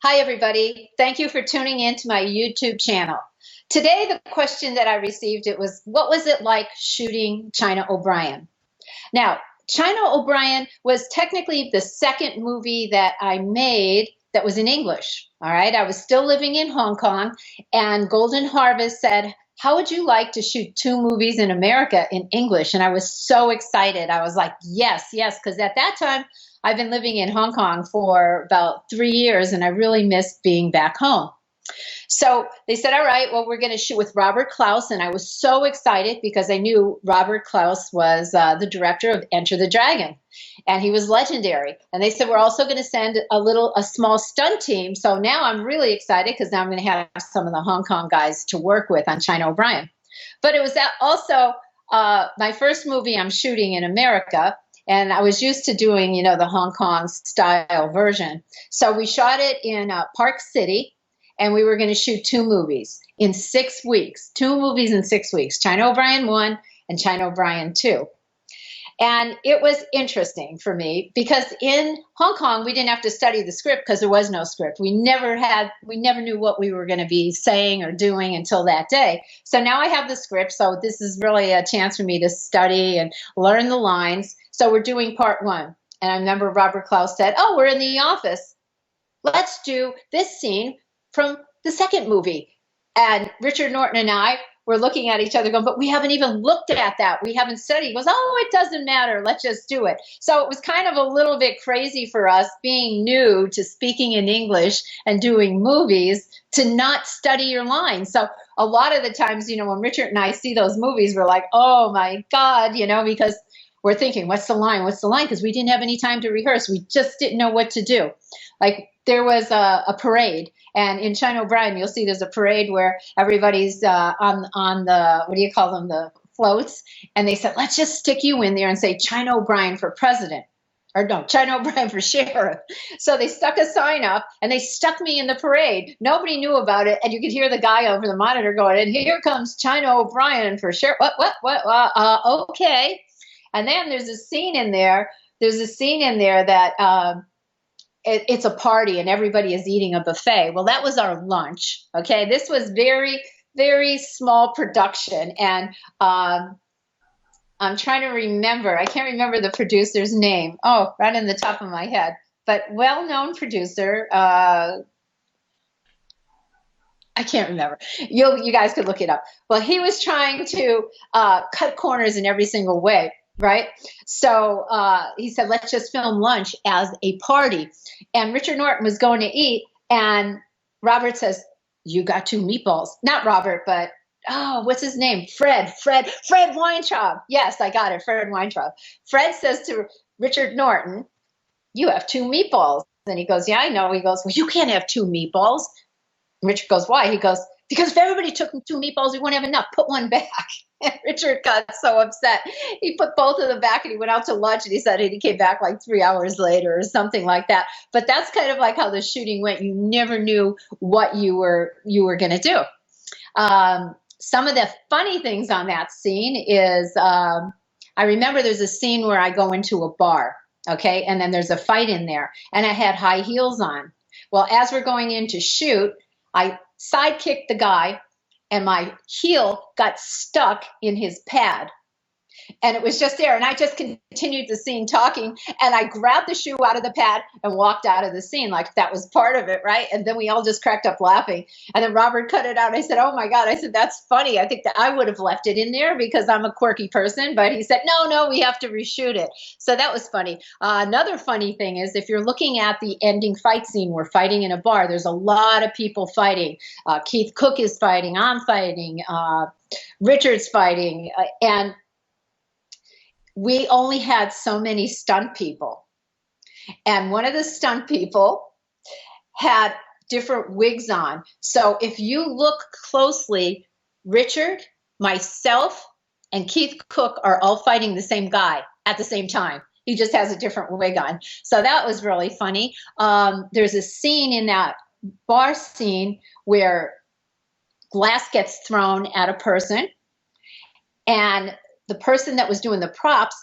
Hi, everybody. Thank you for tuning in to my YouTube channel. Today, the question that I received, it was, what was it like shooting China O'Brien? Now, China O'Brien was technically the second movie that I made that was in English. All right. I was still living in Hong Kong, and Golden Harvest said, how would you like to shoot two movies in America in English? And I was so excited. I was like, yes, yes, because at that time, I've been living in Hong Kong for about 3 years, and I really missed being back home. So they said, all right, well, we're going to shoot with Robert Klaus. And I was so excited because I knew Robert Klaus was the director of Enter the Dragon, and he was legendary. And they said, we're also going to send a small stunt team. So now I'm really excited because now I'm going to have some of the Hong Kong guys to work with on China O'Brien. But it was also my first movie I'm shooting in America. And I was used to doing, the Hong Kong style version. So we shot it in Park City, and we were going to shoot two movies in 6 weeks, two movies in 6 weeks, China O'Brien 1 and China O'Brien 2. And it was interesting for me because in Hong Kong, we didn't have to study the script because there was no script. We never knew what we were going to be saying or doing until that day. So now I have the script. So this is really a chance for me to study and learn the lines. So we're doing part one. And I remember Robert Klaus said, oh, we're in the office. Let's do this scene from the second movie. And Richard Norton and I were looking at each other going, but we haven't even looked at that. We haven't studied. He goes, oh, it doesn't matter. Let's just do it. So it was kind of a little bit crazy for us being new to speaking in English and doing movies to not study your lines. So a lot of the times, when Richard and I see those movies, we're like, oh my God, because we're thinking, what's the line? What's the line? Because we didn't have any time to rehearse. We just didn't know what to do. Like there was a parade. And in China O'Brien, you'll see there's a parade where everybody's on the, what do you call them, the floats. And they said, let's just stick you in there and say China O'Brien for president. Or no, China O'Brien for sheriff. So they stuck a sign up and they stuck me in the parade. Nobody knew about it. And you could hear the guy over the monitor going, and here comes China O'Brien for sheriff. What? Okay. And then there's a scene in there. There's a scene in there that it's a party and everybody is eating a buffet. Well, that was our lunch. Okay. This was very, very small production. And I'm trying to remember. I can't remember the producer's name. Oh, right in the top of my head. But well-known producer. I can't remember. You guys could look it up. Well, he was trying to cut corners in every single way. Right. So he said, let's just film lunch as a party. And Richard Norton was going to eat. And Robert says, you got two meatballs. Not Robert, but, what's his name? Fred Weintraub. Yes, I got it. Fred Weintraub. Fred says to Richard Norton, you have two meatballs. And he goes, yeah, I know. He goes, well, you can't have two meatballs. And Richard goes, why? He goes, because if everybody took two meatballs, we wouldn't have enough. Put one back. And Richard got so upset. He put both of them back and he went out to lunch, and he said he came back like 3 hours later or something like that. But that's kind of like how the shooting went. You never knew what you were going to do. Some of the funny things on that scene is I remember there's a scene where I go into a bar, okay, and then there's a fight in there, and I had high heels on. Well, as we're going in to shoot, I sidekicked the guy, and my heel got stuck in his pad. And it was just there. And I just continued the scene talking. And I grabbed the shoe out of the pad and walked out of the scene like that was part of it, right? And then we all just cracked up laughing. And then Robert cut it out. I said, oh, my God. I said, that's funny. I think that I would have left it in there because I'm a quirky person. But he said, no, we have to reshoot it. So that was funny. Another funny thing is if you're looking at the ending fight scene, we're fighting in a bar. There's a lot of people fighting. Keith Cook is fighting. I'm fighting. Richard's fighting. And we only had so many stunt people. And one of the stunt people had different wigs on. So if you look closely, Richard, myself, and Keith Cook are all fighting the same guy at the same time. He just has a different wig on. So that was really funny. There's a scene in that bar scene where glass gets thrown at a person, and the person that was doing the props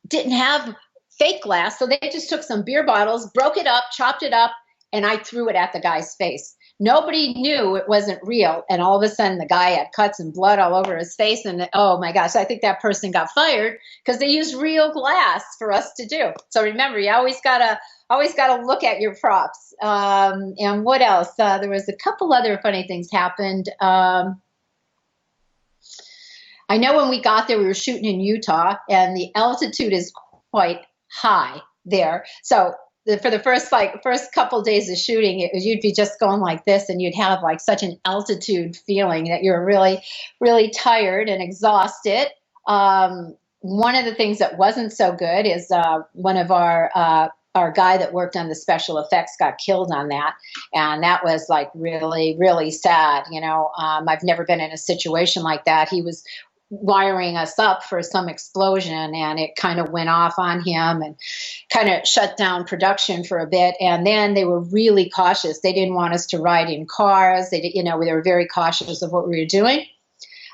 didn't have fake glass, so they just took some beer bottles, broke it up, chopped it up, and I threw it at the guy's face. Nobody knew it wasn't real, and all of a sudden the guy had cuts and blood all over his face, and oh my gosh, I think that person got fired because they used real glass for us to do. So remember, you always gotta look at your props. And what else? There was a couple other funny things happened. I know when we got there, we were shooting in Utah, and the altitude is quite high there. So for the first couple of days of shooting, you'd be just going like this, and you'd have like such an altitude feeling that you're really, really tired and exhausted. One of the things that wasn't so good is one of our guy that worked on the special effects got killed on that. And that was like really, really sad. I've never been in a situation like that. He was wiring us up for some explosion, and it kind of went off on him and kind of shut down production for a bit. And then they were really cautious. They didn't want us to ride in cars. They were very cautious of what we were doing.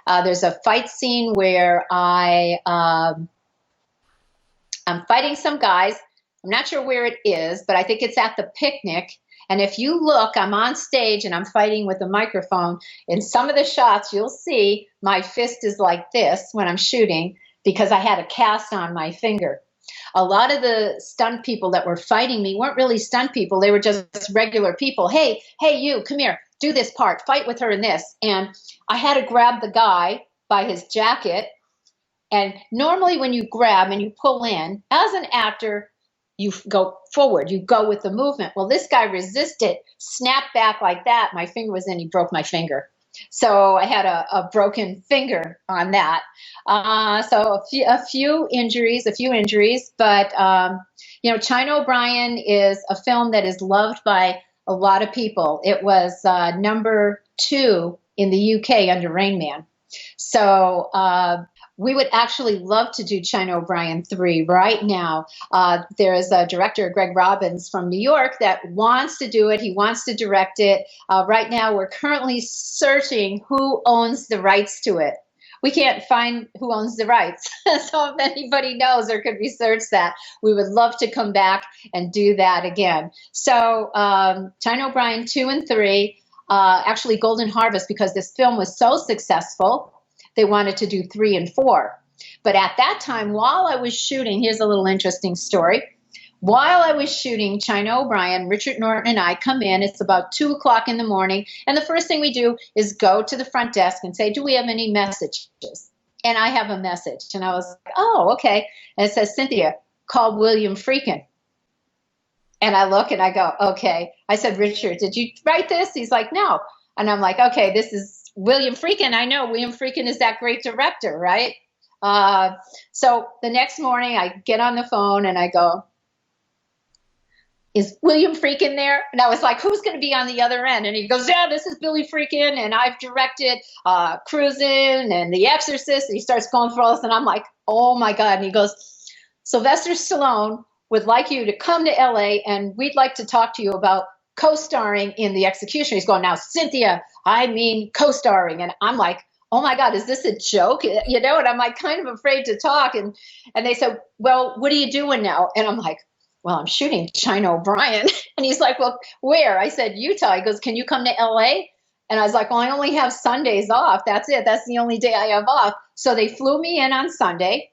There's a fight scene where I'm fighting some guys. I'm not sure where it is, but I think it's at the picnic. And if you look, I'm on stage and I'm fighting with a microphone. In some of the shots, you'll see my fist is like this when I'm shooting because I had a cast on my finger. A lot of the stunt people that were fighting me weren't really stunt people. They were just regular people. Hey, you, come here, do this part, fight with her in this. And I had to grab the guy by his jacket. And normally when you grab and you pull in, as an actor, you go forward, you go with the movement. Well, this guy resisted, snapped back like that. My finger was in, he broke my finger. So I had a broken finger on that. So a few injuries, but China O'Brien is a film that is loved by a lot of people. It was number 2 in the UK under Rain Man. So we would actually love to do China O'Brien 3 right now. There is a director, Greg Robbins from New York, that wants to do it. He wants to direct it. Right now, we're currently searching who owns the rights to it. We can't find who owns the rights. So if anybody knows or could research that, we would love to come back and do that again. So China O'Brien 2 and 3, actually Golden Harvest, because this film was so successful, they wanted to do 3 and 4. But at that time, while I was shooting, here's a little interesting story. While I was shooting China O'Brien, Richard Norton and I come in. It's about 2 o'clock in the morning. And the first thing we do is go to the front desk and say, do we have any messages? And I have a message. And I was like, oh, okay. And it says, Cynthia, call William Friedkin. And I look and I go, okay. I said, Richard, did you write this? He's like, no. And I'm like, okay, this is William Friedkin. I know William Friedkin is that great director, right? So the next morning I get on the phone and I go, is William Friedkin there? And I was like, who's going to be on the other end? And he goes, yeah, this is Billy Friedkin, and I've directed Cruisin' and The Exorcist. And he starts going for all this, and I'm like, oh my God. And he goes, Sylvester Stallone would like you to come to LA, and we'd like to talk to you about co-starring in The Executioner. He's going, now, Cynthia, I mean co-starring. And I'm like, oh my God, is this a joke? And I'm like kind of afraid to talk. And they said, well, what are you doing now? And I'm like, well, I'm shooting China O'Brien. And he's like, well, where? I said, Utah. He goes, can you come to LA? And I was like, well, I only have Sundays off. That's it. That's the only day I have off. So they flew me in on Sunday.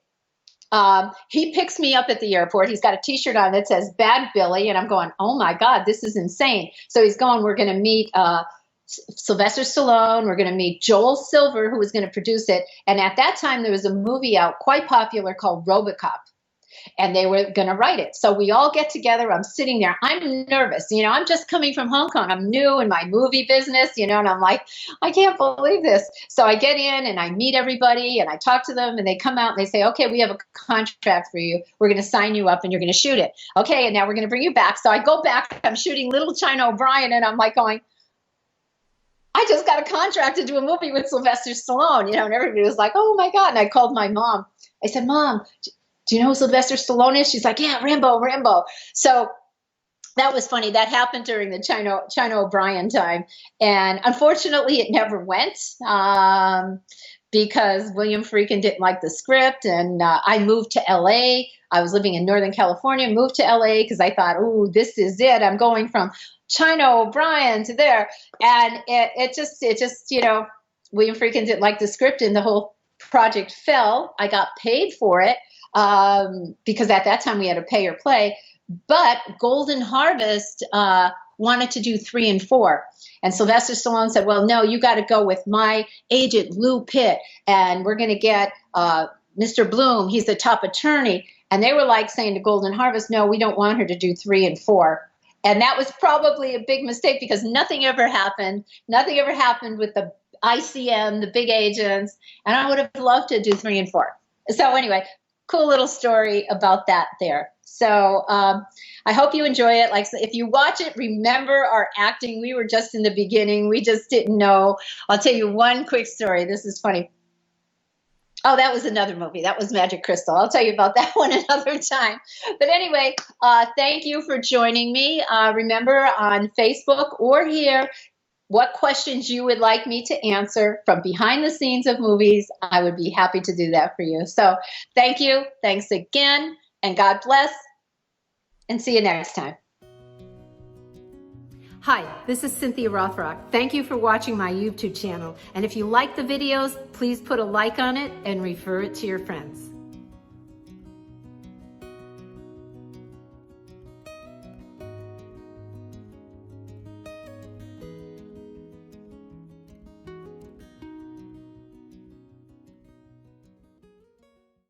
He picks me up at the airport. He's got a T-shirt on that says Bad Billy. And I'm going, oh my God, this is insane. So he's going, we're going to meet Sylvester Stallone. We're going to meet Joel Silver, who was going to produce it. And at that time, there was a movie out quite popular called RoboCop. And they were going to write it. So we all get together. I'm sitting there. I'm nervous. I'm just coming from Hong Kong. I'm new in my movie business, and I'm like, I can't believe this. So I get in and I meet everybody and I talk to them, and they come out and they say, okay, we have a contract for you. We're going to sign you up and you're going to shoot it. Okay. And now we're going to bring you back. So I go back. I'm shooting Little China O'Brien, and I'm like going, I just got a contract to do a movie with Sylvester Stallone, and everybody was like, oh my God. And I called my mom. I said, Mom, do you know who Sylvester Stallone is? She's like, yeah, Rambo. So that was funny. That happened during the China O'Brien time. And unfortunately, it never went because William Friedkin didn't like the script, and I moved to LA. I was living in Northern California, moved to LA because I thought, oh, this is it. I'm going from China O'Brien to there. And it just, William Friedkin didn't like the script, and the whole project fell. I got paid for it because at that time we had a pay or play. But Golden Harvest wanted to do 3 and 4. And Sylvester Stallone said, well, no, you got to go with my agent, Lou Pitt, and we're going to get Mr. Bloom. He's the top attorney. And they were like saying to Golden Harvest, no, we don't want her to do 3 and 4. And that was probably a big mistake because nothing ever happened. Nothing ever happened with the ICM, the big agents. And I would have loved to do 3 and 4. So anyway, cool little story about that there. So I hope you enjoy it. Like, if you watch it, remember our acting. We were just in the beginning. We just didn't know. I'll tell you one quick story. This is funny. Oh, that was another movie. That was Magic Crystal. I'll tell you about that one another time. But anyway, thank you for joining me. Remember, on Facebook or here, what questions you would like me to answer from behind the scenes of movies. I would be happy to do that for you. So thank you. Thanks again. And God bless. And see you next time. Hi, this is Cynthia Rothrock. Thank you for watching my YouTube channel. And if you like the videos, please put a like on it and refer it to your friends.